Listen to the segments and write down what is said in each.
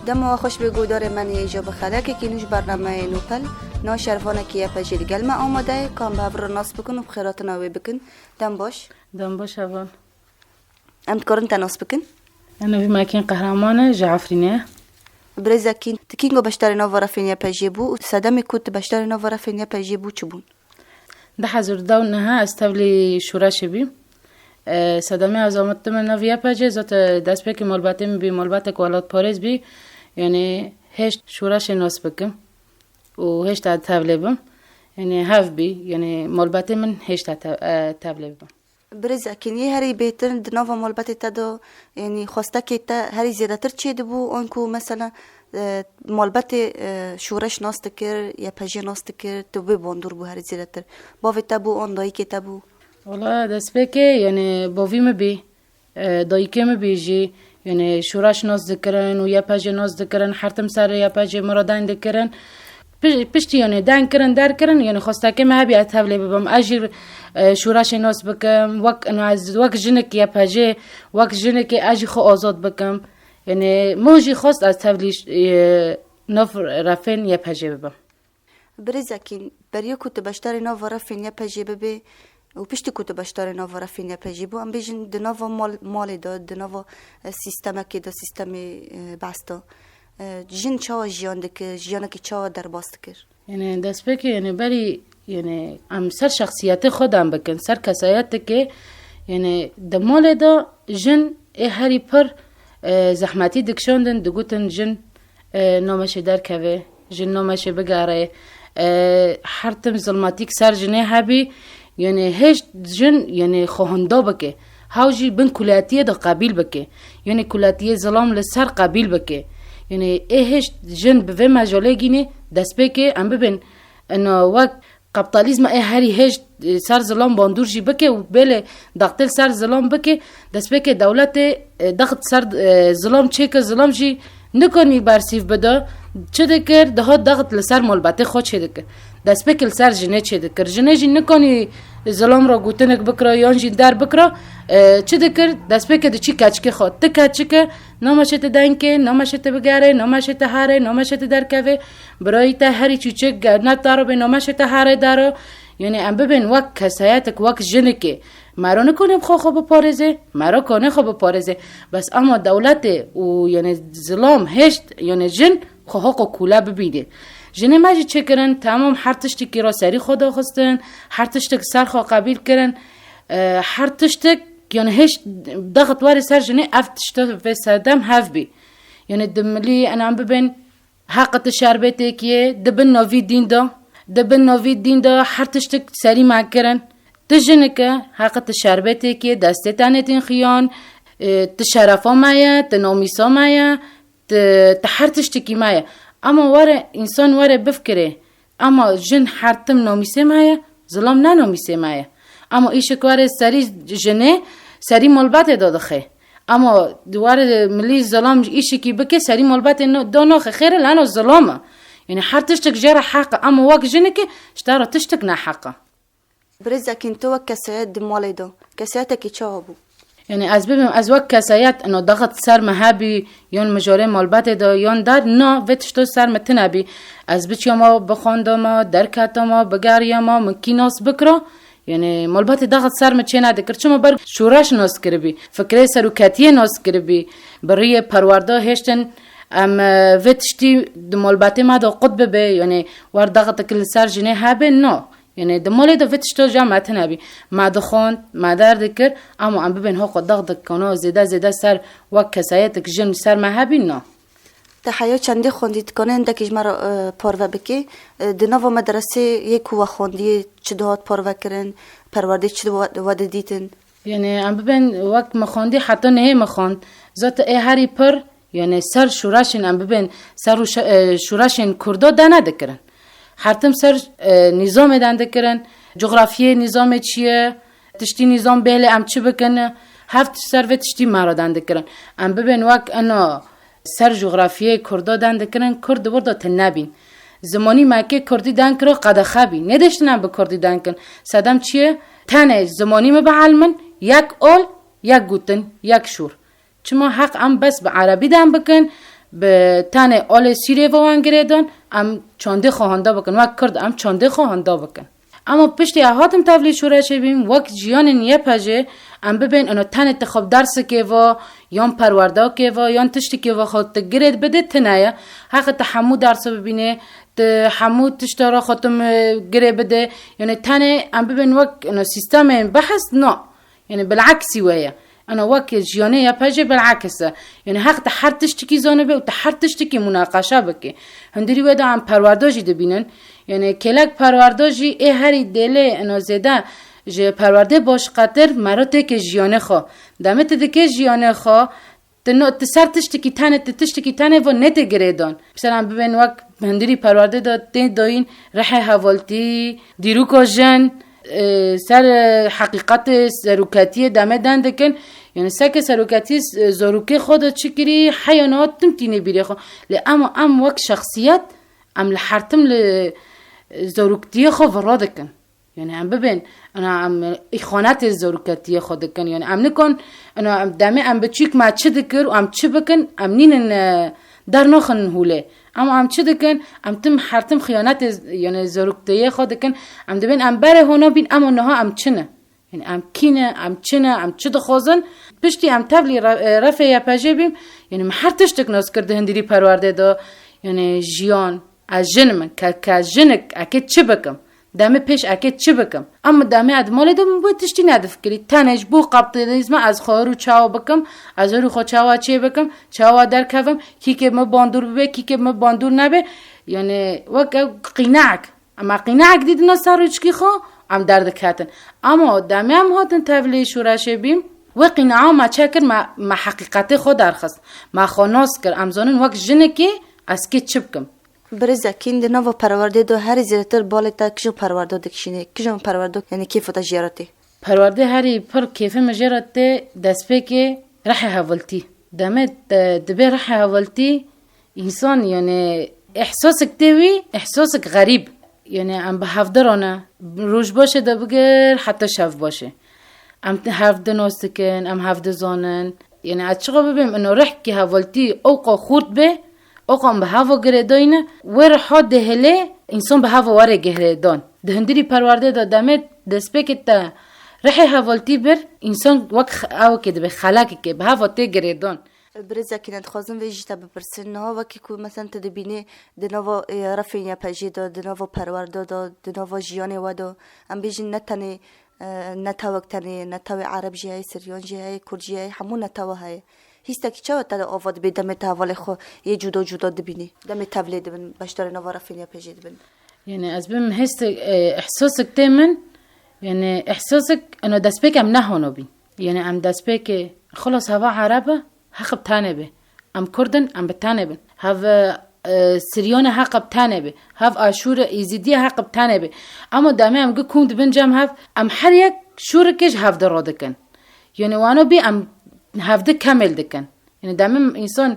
دم خوش بگو داره من یه جا بخله که کنوش برنامه نوپل نا شرفانه که یه پجیل گلمه آماده کام به هفر ناس بکن و بخیرات ناوی بکن دم باش اول امت کارن تناس بکن انا في ماكين قهرمانه جعفرينه برزا کین تکینگو بشتر نوارا فینیا پجیبو و صدمی کود بشتر نوارا فینیا پجیبو چبون ده حضور داونها استولي شوراشي بي صدمه ازامت من نویا پجه زات دست بکی مالباتم بی مالبات کوالات پاريز بي يعني هشت شوراشي ناس بكم و هشت تابلبم يعني هاف بي يعني مالبات من هشت تابلبم برزا کین یه هری بهتر دنوا مالبات تا دو یعنی خواسته که تا هری زیاده تر چه دبو آنکو مثلا مالبات شورش ناس تکر یا پجه ناس تکر تو بباندور بو هری زیاده تر باوی تبو آن دایی که تبو والله دست بکی یعنی باوی مبی دایی که مبیجی یعنی شورش ناس دکرن و یا پجه ناس دکرن حرتم سر یا پجه مرادان دکرن پشتی یعنی دان کرن در کرن یعنی خواسته که ما بیات حوله ببم اجر شورش ناس بکم وقت انو از وقت جنک یا پجه وقت جنک اجی خو آزاد بکم یعنی موجی خواست از تبلیش نف رفن یا پجه ببم برزا کین بریو کت بشتر نو رفن یا پجه ببه و پشتی کت بشتر نو رفن یا پجه بو ام بیشن دنوا مال داد دنوا سیستم که دا سیستم بستا جن چاوا جیان که چاوا در باست کر یعنی دست بکی یعنی بری یعنی ام سر شخصیت خودم بکن سر کسایت که یعنی دمال دا جن هری پر زحمتی دکشاندن دگوتن جن نامش در کوه جن نامش بگاره حرتم ظلماتیک سر جنه هبی یعنی هیچ جن یعنی خواهنده بکه هاوجی بن کلیاتیه دا قبیل بکه یعنی کلیاتیه ظلام لسر قبیل بکه یعنی هیچ جن به مجاله گینه دست بکه ام ببین انه وقت کپیتالیسم هری هیچ سر ظلام باندور جی بکه و بله دقتل سر ظلام بکه دست بکه دولت دقت سر ظلام چه که ظلام جی نکنی برسیف بده چه دکر ده دقت لسر مالبته خود چه دکر دست بکه لسر جنه چه دکر جنه جی نکنی ظلام را گوتنک بکره یا جی در بکره چه دکر دست بکه ده چی کچکه خود ته کچکه نامشت دنکه نامشت بگره نامشت هاره نامشت درکوه برای ته هری چوچک نه دارو به نامشت هاره دارو یعنی ام ببین وقت کسایتک وقت جنکه مرا نکنیم خوب پارزه مرا کنه خوب پارزه بس اما دولت و یعنی ظلام هشت یعنی جن حقوق کولا ببیده جن ماجی چه کرن تمام هر تشتی که را سری خدا خواستن هر تشتی سر خوا قبیل کرن هر تشتی یعنی هشت ضغط واری سر جنه افتشت و سردم هف بی یعنی دملی انا ام ببین حقت شربته که دبن نوی دین دا هر تشتی سری مکرن تجنکه حقت شربته که دسته تنتین خیان تشرفا مایا تنامیسا مایا هر تشتی مایا اما واره انسان واره بفکره اما جن حرتم نامیسه مایا ظلم نه نامیسه مایا اما ایشک واره سری جنه سری مالبات دادخه اما دواره ملی ظلم ایشکی بکه سری مالبات داناخه خیره لانو ظلامه یعنی هر تشتک جرا حق اما واق جنه که اشتارا تشتک نه حقه برزا کین تو کسایت دمالی دو کسایت کی چه بو یعنی از ببین از وقت کسایت انو ضغط سر مهابی یون مجاره مالبات دا یون در نه وتشتو سر متنبی از بچیما بخوندما درکاتما بگاریما مکیناس بکرا یعنی مالبات ضغط سر مچه نده کرچما بر شورش ناس کربی فکر سروکاتی ناس کربی برای پرورده هشتن ام وتشتی مالبات ما دا قطب به یعنی ور ضغط کل سر جنه هبه نه یعنی دمالی دا فتشتو جامعه نبی ما دخوند ما دردکر اما ام ببین ها قد ضغط کنه زیده سر وک کسایتک جن سر مهبی نه تحیا چندی خوندید کنه اندکیش مرا پارو بکی دنوا مدرسه یک و خوندی چه دوات پارو کرن پرورده چه دوات دیتن یعنی ام ببین وقت مخوندی حتی نه مخوند ذات هری پر یعنی سر شوراشین ام ببین سر شوراشین کردا دنه دکرن حرتم سر نظام دنده کرن جغرافیه نظام چیه تشتی نظام بهله ام چی بکنه هفت سر و تشتی مرا دنده کرن ام ببین وقت انا سر جغرافیه کردا دنده کرن کرد وردا تنبین زمانی مکه کردی دن کرا قد خبی نداشتن به کردی دن کن صدام چیه تنه زمانی ما به علمن یک اول یک گوتن یک شور چما حق ام بس به عربی دن بکن به تن آل سیره وان گریدان ام چانده خواهنده بکن و کرد ام چانده خواهنده بکن اما پشتی احاتم تبلیغ شورش بیم وقت جیان نیه پجه ام ببین انو تن انتخاب درس که و یان پرورده که و یان تشتی که و خود گرید بده تنایا حق تحمو درس ببینه تحمو تشترا خودم گری بده یعنی تن ام ببین وقت انو سیستم بحث نه یعنی بالعکسی ویا انا وقت جیانه یا پجه بالعکسه یعنی حق تحر تشتکی زانه به و تحر تشتکی مناقشه بکه هندری ودا ام پرورداجی دبینن یعنی کلک پرورداجی ای هری دله انا زده جه پرورده باش قطر مراته که جیانه خوا دمت دکه جیانه خوا تسر تشتکی تنه و نت گریدان مثلا ببین وقت هندری پرورده داین رح حوالتی دیروکا جن سر حقیقت سروکتی دمه دندکن یعنی سک سروکتی زروکه خود چکری حیانات تم تینه بیره خوا اما ام وقت شخصیت ام لحرتم لزروکتی خوا ورادکن یعنی ام ببین انا ام اخوانات زروکتی خود کن یعنی ام نکن انا دمه ام بچیک ما چه دکر و ام چه بکن ام نینن در نخن هوله ام چه دکن ام تم حرتم خیانت یعنی زروکتی خود کن ام دبین ام بره هونا بین اما نها ام چنه یعنی ام کینه ام چنه ام چه دخوازن پشتی ام تبلی رفع یا پجه بیم یعنی محرتش تکناس کرده هندری پرورده دا یعنی جیان از جنم که جنک اکه چه بکم دمه پیش اکه چه بکم اما دمه ادماله دم باید تشتی ندف کری تنش بو قبطیزم از خواهرو چاو بکم از رو خوا چاوا چه بکم چاوا در کفم کی که ما باندور ببه کی که ما باندور نبه یعنی وقت قینعک اما قینعک دیدنا سر رو چکی خوا ام درد کتن اما دمه هم هاتن تولی شورشه بیم و قینعا ما چکر ما حقیقت خود درخست ما خاناس کر امزانن وقت جنکی از که چه بکم برزا کین د نوو پرورده دو هر زیاتر بالتا کجو پرورده دکشینه کجو پرورده یعنی کیف تا جیراتی پرورده هری پر کیف مجراته دسپه که رح حولتی دمت دبه رح حولتی انسان یعنی احساسك توی احساسك غریب یعنی ام به هفدرانه روش باشه ده بگر حتی شف باشه ام هفده ناستکن ام هفده زانن یعنی از چقا ببیم انو رح که حولتی اوقا خورد به اوقام به هوا گریداینه ور حد هله انسان به هوا وره گریدان ده هندری پرورده دادمه دسپیکت تا رح حوالتی بر انسان وقت او که به خلاقی که به هوا تی گریدان برزا کینت خوازم ویجی تا بپرسن نه وکی که مثلا تدبینه دنوا رفینیا پجی دا دنوا پرورده دا دنوا جیانه و دا ام بیجن نتنه نتاوک تنه نتاو عرب جیای سریان جیای کرد جیای همون نتاو های هیستا که چه تا آواد به دم تحول خو یه جدا دبینی دم تولید بن باشتر نوارا فینیا پیجید بن یعنی از بیم هست احساسك تمن یعنی احساسك انه دسبك ام نهونو بین یعنی ام دسبك خلاص هوا عربه حق بتانه به ام کردن ام بتانه به هوا سریان حق بتانه به هف آشور ایزیدی حق بتانه به اما دامه ام گکوند بن جام هف ام هر یک شورکش هف دراده کن یعنی وانو بی ام هفته کامل دکن یعنی دائما انسان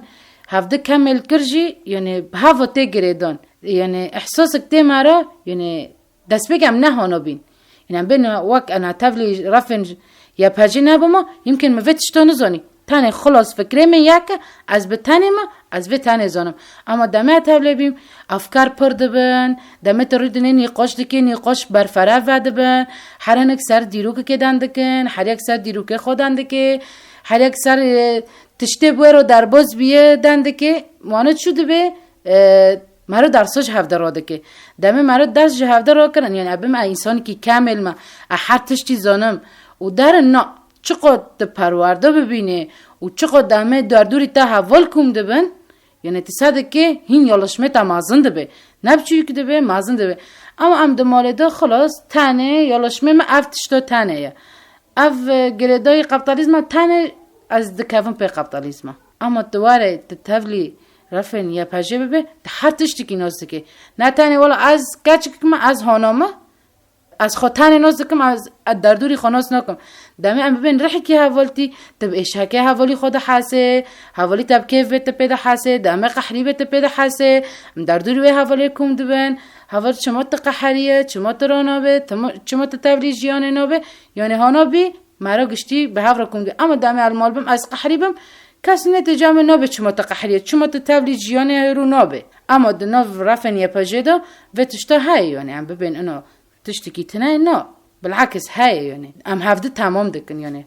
هفته کامل کرجی یعنی هوا تی گریدان یعنی احساسك تی مرا یعنی دست بگم نه هانو بین یعنی بین وقت انا تبلی رفن یا پجی نبما يمكن مفتش تو نزانی تاني خلاص فکره من یک از به تاني ما از به تاني زانم اما دمه تبلی بیم افکار پرده بن دمه ترودنه نیقاش دکن نیقاش برفره وده بن هر هنک سر دیروک که دندکن هر یک سر دیروک خودنده که هر یک سر تشته بوی رو در باز بیه دنده که مانت شده به مرا درسش هفته راده که دمه مرا درس هفته را کرن یعنی ابم انسانی که کامل ما هر تشتی زانم و در نه چقدر پرورده ببینه و چقدر دمه دوری تا حوال کم دبن یعنی تصده که هین یالشمه تا مازن دبه نبچوی که دبه مازن دبه اما ام دماله ده خلاص تنه یالشمه ما افتشتا تنه یا اف گردای قبطالیزم تنه از دکافن پی قبطالیزم اما دواره تتولی رفن یا پجه ببه هر تشتی که نازده که نه تنه والا از کچک ما از هانامه از خاطر ناز کم از دردوری خناس نکم دمی ام ببین رحی که حوالتی تب اشهکه حوالی خود حاسه حوالی تب کیف بت پیدا حاسه دمی قحری بت پیدا حاسه دردوری و حوالی کم دبن حوال چما تقحریه چما ترانا به چما تبلی جیانه نابه یعنی هانا بی مرا گشتی به حفر کم دبن اما دمی المال بم از قحری بم کس نتیجه من نبه چما تقحریت چما تبلی جیانه رو نبه اما دنو رفن یا پجدا و تشتا های یعنی ام ببین انو تشتکی تنه نه بالعکس های یعنی ام هفته تمام دکن یعنی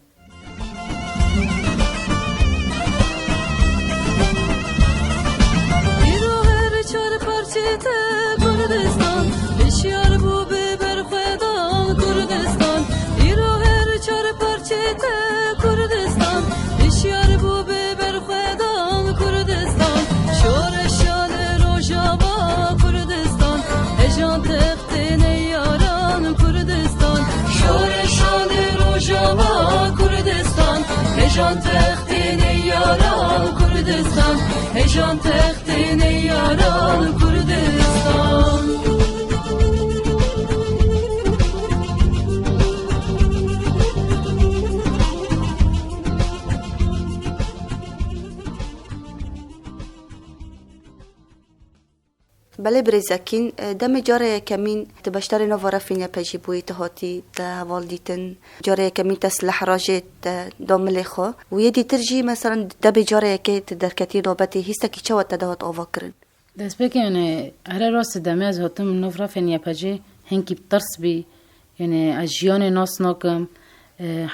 هجان تختین یاران کردستان هجان تختین یاران کردستان بله برزکین دم جاره کمین تبشتر نو ورفین پجی بوی تهاتی تا والدیتن جاره کمین تسلح راجت دامل خو و یدی ترجی مثلا دب جاره که درکتی نوبتی هیستا کی چوت تدهات آوا کرن دست بکنه هر راست دمی از هاتم نو ورفین پجی هنکی بترس بی یعنی اجیان ناس ناکم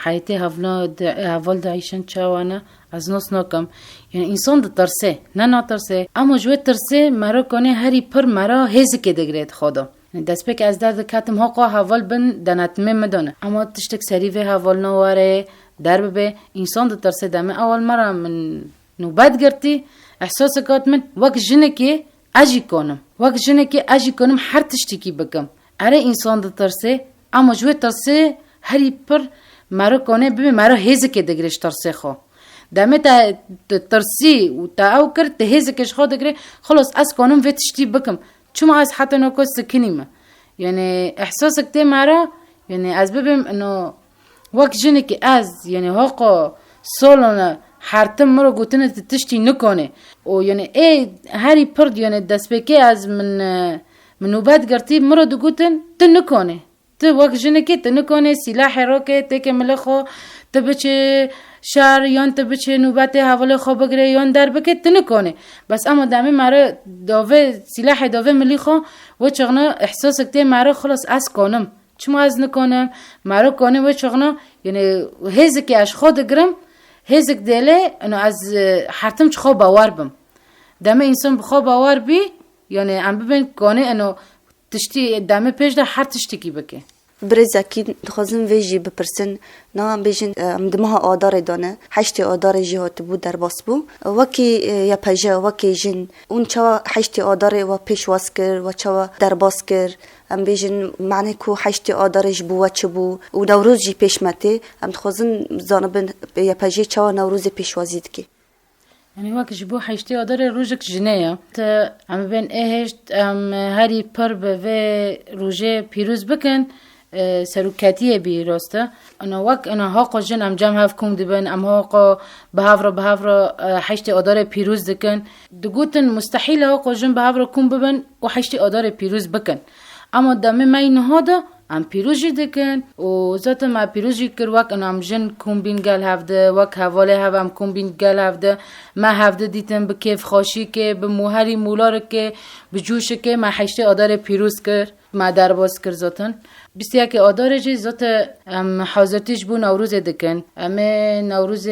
حیاتی هفول دعیشن چاوانه از ناس ناکم یعنی انسان ده ترسه نه ترسه اما جوه ترسه مرا کنه هری پر مرا هزی که دگرید خدا دست بک از درد کتم حقا هفول بن دنتمه مدانه اما تشتک سریفه هفول نواره درب به انسان ده ترسه دمه اول مرا من نوبت گرتی احساس کات من وقت جنه که اجی کنم هر تشتکی بکم اره انسان ده ترسه اما جوه ترسه هری پر مرا کنه ببین مرا هزی که دگرش ترسه خو دمه تا ترسی و تا او کرد تا هزی کش خو دگره خلاص از کنم و تشتی بکم چون از حتی نکو سکنیمه یعنی احساس کتی مرا یعنی از ببین انو وقت جنه که از یعنی حقا سالانه حرتم مرا گوتنه تشتی نکنه و یعنی ای هری پرد یعنی دست بکی از من نوبت گرتی مرا دو گوتن تا نکنه تو وقت جنه که تا نکنه سلاح را که تک ملخو تا بچه شهر یان تا بچه نوبت حواله خو بگره یان در بکه تا نکنه بس اما دمه مرا داوه سلاح داوه ملیخو و چغنا احساس کتی مرا خلاص از کنم چما از نکنم مرا کنه و چغنا یعنی هزه که اش خود گرم هزه که دیله انو از حرتم چخوا باور بم دمه انسان بخوا باور بی یعنی ام ببین کنه انو تشتی دمه پیش ده هر تشتی بکه برزکی خوازم ویجی بپرسن نام بیشن مدمها آدار دانه هشت آدار جهات بود در باس بو وکی یا پجا وکی جن اون چوا هشت آدار و پیشواز کر و چوا در باس کر ام بیشن معنی کو هشت آدارش بو و چه بو و نوروز جی پیش مته ام خوازم زانبن یا پجا چوا نوروز پیشوازید کی یعنی وقت جبو حشتی آدار روزک جنایا تا ام بین اهشت ام هری پر به روزه پیروز بکن سرکتیه بی راسته انا وقت انا حق جن ام جمع هف کم دبن ام حق بهافرا حشتی آدار پیروز دکن دگوتن مستحیل حق جن بهافرا کم ببن و حشتی آدار پیروز بکن اما دمه مای نهاده ام پیروزی دکن و ذات ما پیروزی کر وقت ام جن کومبین گل هفته وقت حواله هم کومبین گل هفته ما هفته دیتم به کیف خاشی که به موهری مولار که به جوش که ما حشت آدار پیروز کر ما درباز کر ذاتن بسیار که آدار جی ذات ام حاضرتیش بو نوروز دکن ام نوروز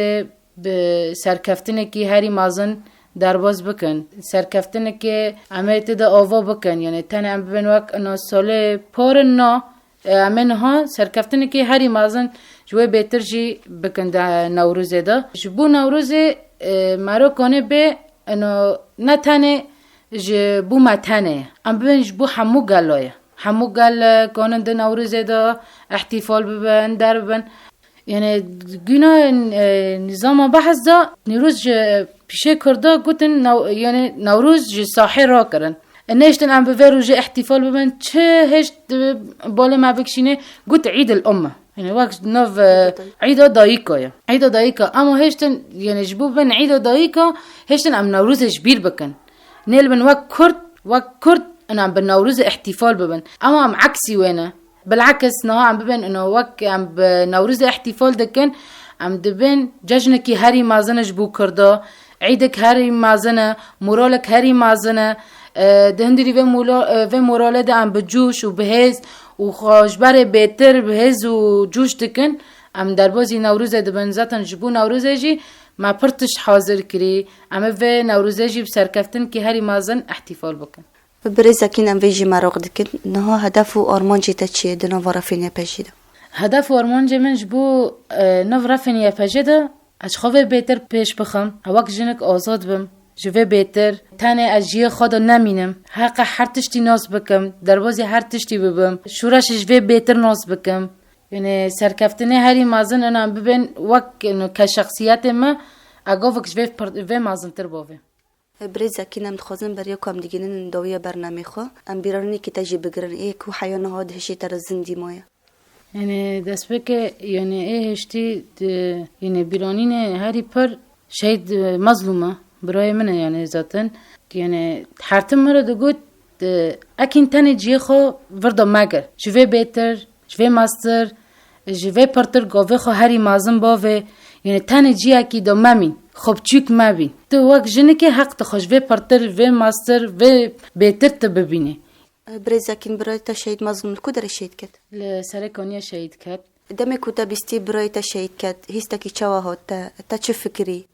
به سرکفتنه که هری مازن درباز بکن سرکفتنه که ام تدا آوا بکن یعنی تن ام ببین وقت انا سال پار نا امن ها سرکفتنه که هری مازن جوی بهتر جی بکن در نوروز دا جبو نوروز مرا کنه به انو نتنه جبو متنه ام ببین جبو همو گل کنن در نوروز دا احتفال ببن در ببن یعنی گینا نظام بحث دا نوروز پیشه کرده گوتن یعنی نوروز جی ساحه را کرن نشتن ام به روز احتفال ببن چه هشت بالا ما بکشینه گوت عید الامه یعنی وقت نو عید دایکا اما هشتن یعنی جبو بن عید دایکا هشتن ام نوروزش بیر بکن نیل بن وقت کرد انا به نوروز احتفال ببن اما ام عکسی وینه بالعكس نه ام ببن انه وقت ام بنوروز احتفال دکن ام دبن جشنکی هری مازنش بو کرده عیدک هری مازنه مرالک هری مازنه دهندری و مراله ده ام بجوش و بهز و خوشبر بهتر بهز و جوش دکن ام دربازی نوروزه دبن زاتن جبو نوروزه جی ما پرتش حاضر کری اما و نوروزه جی بسرکفتن که هری مازن احتفال بکن برزا کینم ویجی مراق دکن نها هدف و آرمان جیتا چیه دنا ورافینیا پشیده هدف و آرمان جی منج بو نو رافینیا پشیده اش خواه بهتر پیش بخم اوک جنک آزاد بم جوه بهتر تنه از جیه خدا نمینم حق هر تشتی ناز بکم دروازی هر تشتی ببم شورش جوه بهتر ناز بکم یعنی سرکفتنه هری مازن انم ببین وک که شخصیت ما اگه وک جوه مازن تر باوه برزا کینم دخوازم بریا کام دیگینن داویه برنامه خواه ام بیرانی که تجی بگرن ای که حیانه ها دهشی تر زندی مایه یعنی دست بکه یعنی ای هشتی یعنی بیرانین هری پر شهید مظلومه برای منه یعنی ذاتن یعنی حرتم مرا دو گود اکین تنه جیه خو وردا مگر جوه بهتر جوه ماستر جوه پرتر گاوه خو هری مازن باوه یعنی تنه جیه اکی دا ممین خوب چیک مبین تو وقت جنه که حق تخوش و پرتر و ماستر و بهتر تا ببینه برزا کین برای تا شهید مظلوم کو در شهید کد لسر کانیا شهید کد دمه کو تا بیستی برای تا شهید کد هیستا کی چوا هات تا چه فکری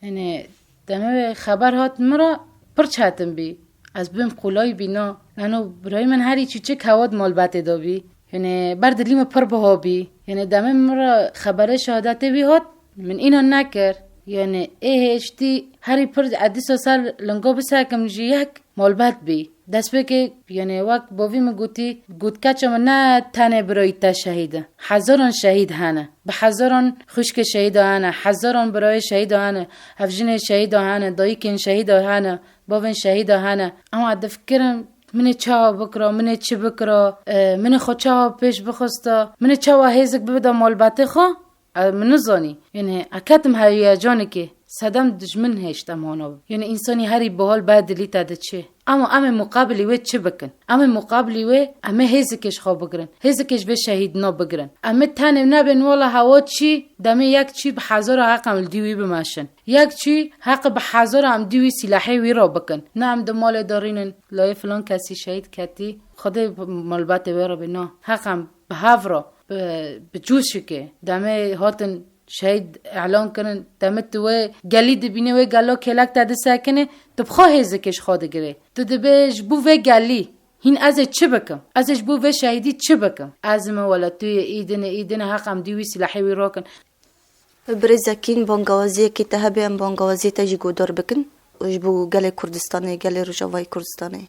یعنی دمه خبر هات مرا پرچ هاتم بی از بیم قولای بینا لانو برای من هری چی کواد مال بات دا بی یعنی بردلیم پر بها بی یعنی دمه مرا خبر شهادت بی هات من اینا نکر یعنی اشتی هری پر عدیس و سال لنگو بساکم جی یک مال بات بی دست بکه یعنی وقت باوی مگوتی گوت کچم نه تنه برای تا شهیده هزاران شهید هنه به هزاران خشک شهید هنه هزاران برای شهید هنه هفجین شهید هنه دایکن شهید هنه باوین شهید هنه اما دفکرم من چا بکرا من چی بکرا من خود چا پیش بخستا من چا هیزک ببدا مال باته خو من زانی یعنی اکتم هیجانی که صدم دشمن هشت امانو یعنی انسانی هری بحال بعد دلی تاده چه اما مقابلی و چه بکن مقابلی و هیزکش خواه بگرن هیزکش به شهید نا بگرن تنم نبین والا هوا چی دمه یک چی به هزار حق عمل دیوی بماشن یک چی حق به هزار هم دیوی سلاحی وی را بکن نه هم دمال دارینن لای فلان کسی شهید کتی خدا مالبات وی را بنا حق هم به هفرا به جوشی که دمه هاتن شهید اعلان کنن دمت و گلی دبینه و گلا کلک تاده ساکنه تو بخواه هزکش خواده گره تو دبیش بو و گلی هین از چه بکم ازش بو و شهیدی چه بکم ازمه ولا توی ایدن حقم دیوی سلاحی وی راکن برزاکین بانگوازی که تهبه هم بانگوازی تجی گودار بکن وش بو گل کردستانه گل روجاوای کردستانه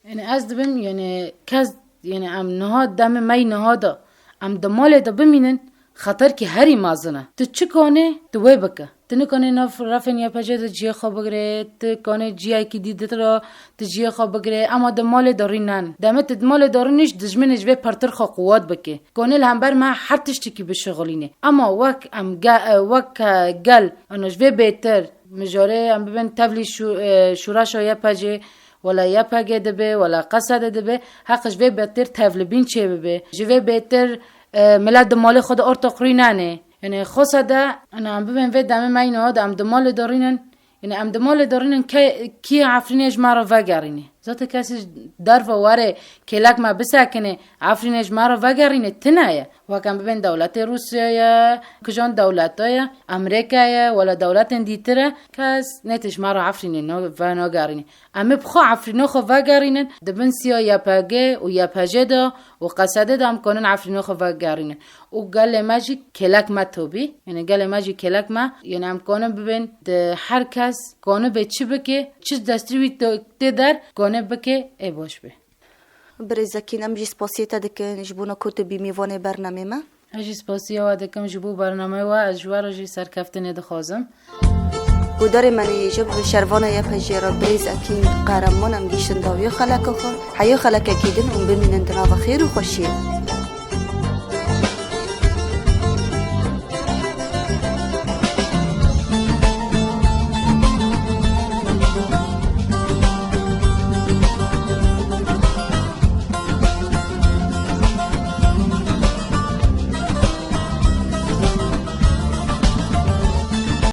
یعنی از دبم یعنی کس یعنی ام نهاد دم می نهادا ام دمال دا بمینن خطر که هری مازنه تو چه کنه تو وی بکه تو نکنه نف رفن یا پجه تو جیه خواه بگره تو کنه جیه که دیده را تو جیه خواه بگره اما دمال داری نن دمت دمال داری نیش دجمنش وی پرتر خواه قوات بکه کنه لحنبر ما هر تشتی که بشغلینه اما وک گل انوش وی بهتر مجاره ام ببین تبلی شورش یا پجه ولا یا پگه دبه ولا قصد دبه حقش وی بهتر تبلبین چه ببه جوی بهتر ملت دمال خود ارتقری ننه یعنی خصده انا ام ببین و دم ما اینو ام دمال دارینن یعنی ام دمال دارینن کی عفرینش مرا وگرینه ذات کسی در و وره کلک ما بسکنه عفرینش مرا وگرینه تنایه وکم ببین دولت روسیه یا کجان دولتای امریکا ولا دولت دیتره کس نتش مرا عفرینه و نگرینه اما بخو عفرینه خو وگرینن دبن سیا یا پگه و یا پجدا و قصده دام کنن عفرینه خو وگرینه و گل ماجی کلک ما توبی یعنی گل ماجی کلک ما یعنی ام کنم ببین ده هر کس کنه به چی بکه چیز دستری ته در کنه بکه ای باش به برزاکین ام جی سپاسیتا دکه جبونا کوت بی میوانه برنامه ما اجی سپاسیا و دکم جبو برنامه و از جوار جی سرکفتنه دخوازم گودار منی جب شروانه یا پجیرا برزاکین قهرمانم گیشن داوی خلک خو حیا خلک کیدن اون بمینن دنا و خیر و خوشی